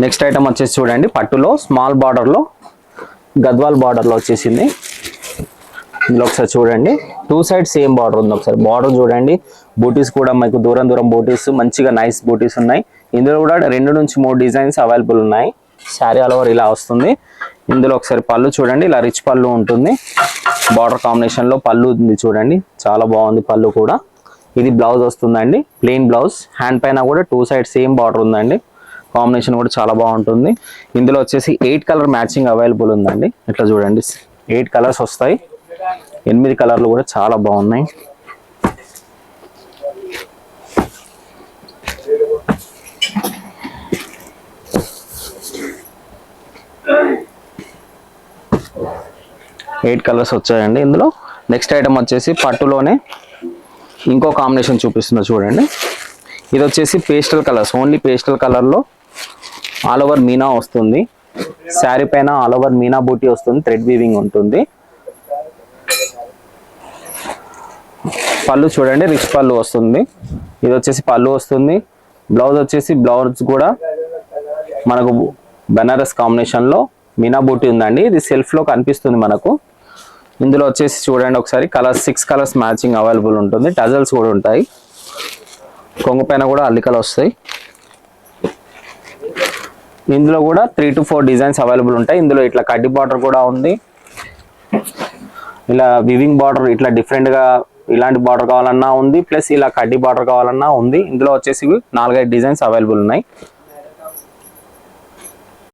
Next item వచ్చేసి చూడండి, పట్టులో స్మాల్ బార్డర్లో గద్వాల్ బార్డర్లో వచ్చేసింది. ఇందులో ఒకసారి చూడండి, 2 సైడ్ సేమ్ బార్డర్ ఉంది. ఒకసారి బార్డర్ చూడండి, బూటీస్ కూడా మీకు దూరం దూరం బూటీస్, మంచిగా నైస్ బూటీస్ ఉన్నాయి. ఇందులో కూడా 2 నుంచి 3 డిజైన్స్ అవైలబుల్ ఉన్నాయి. శారీ ఆల్ ఓవర్ ఇలా వస్తుంది. ఇందులో ఒకసారి పళ్ళు చూడండి, ఇలా రిచ్ పళ్ళు ఉంటుంది. బార్డర్ కాంబినేషన్ లో పళ్ళు ఉంది చూడండి, చాలా బాగుంది పళ్ళు కూడా. ఇది బ్లౌజ్ వస్తుందండి, ప్లెయిన్ బ్లౌజ్. హ్యాండ్ పైన కూడా 2 సైడ్ సేమ్ బార్డర్ ఉందండి. కాంబినేషన్ కూడా చాలా బాగుంటుంది. ఇందులో వచ్చేసి 8 కలర్ మ్యాచింగ్ అవైలబుల్ ఉందండి. ఇట్లా చూడండి, 8 కలర్స్ వస్తాయి. 8 కలర్లు కూడా చాలా బాగున్నాయి. ఎయిట్ కలర్స్ వచ్చాయండి ఇందులో. నెక్స్ట్ ఐటమ్ వచ్చేసి పట్టులోనే ఇంకో కాంబినేషన్ చూపిస్తున్నా చూడండి. ఇది వచ్చేసి పేస్టల్ కలర్స్, ఓన్లీ పేస్టల్ కలర్లో ఆల్ ఓవర్ మీనా వస్తుంది. శారీ పైన ఆల్ ఓవర్ మీనా బూటీ వస్తుంది, థ్రెడ్ వీవింగ్ ఉంటుంది. పళ్ళు చూడండి, రిచ్ పళ్ళు వస్తుంది. ఇది వచ్చేసి పళ్ళు వస్తుంది. బ్లౌజ్ వచ్చేసి బ్లౌజ్ కూడా మనకు బనారస్ కాంబినేషన్లో మీనా బూటీ ఉందండి. ఇది సెల్ఫ్లో కనిపిస్తుంది మనకు. ఇందులో వచ్చేసి చూడండి ఒకసారి, కలర్స్ 6 కలర్స్ మ్యాచింగ్ అవైలబుల్ ఉంటుంది. టజల్స్ కూడా ఉంటాయి. కొంగు పైన కూడా అల్లికలు వస్తాయి. ఇందులో కూడా 3 to 4 డిజైన్స్ అవైలబుల్ ఉంటాయి. ఇందులో ఇట్లా కడ్డీ బార్డర్ కూడా ఉంది. ఇలా వివింగ్ బార్డర్, ఇట్లా డిఫరెంట్గా ఇలాంటి బార్డర్ కావాలన్నా ఉంది, ప్లస్ ఇలా కడ్డీ బార్డర్ కావాలన్నా ఉంది. ఇందులో వచ్చేసి 4-5 డిజైన్స్ అవైలబుల్ ఉన్నాయి.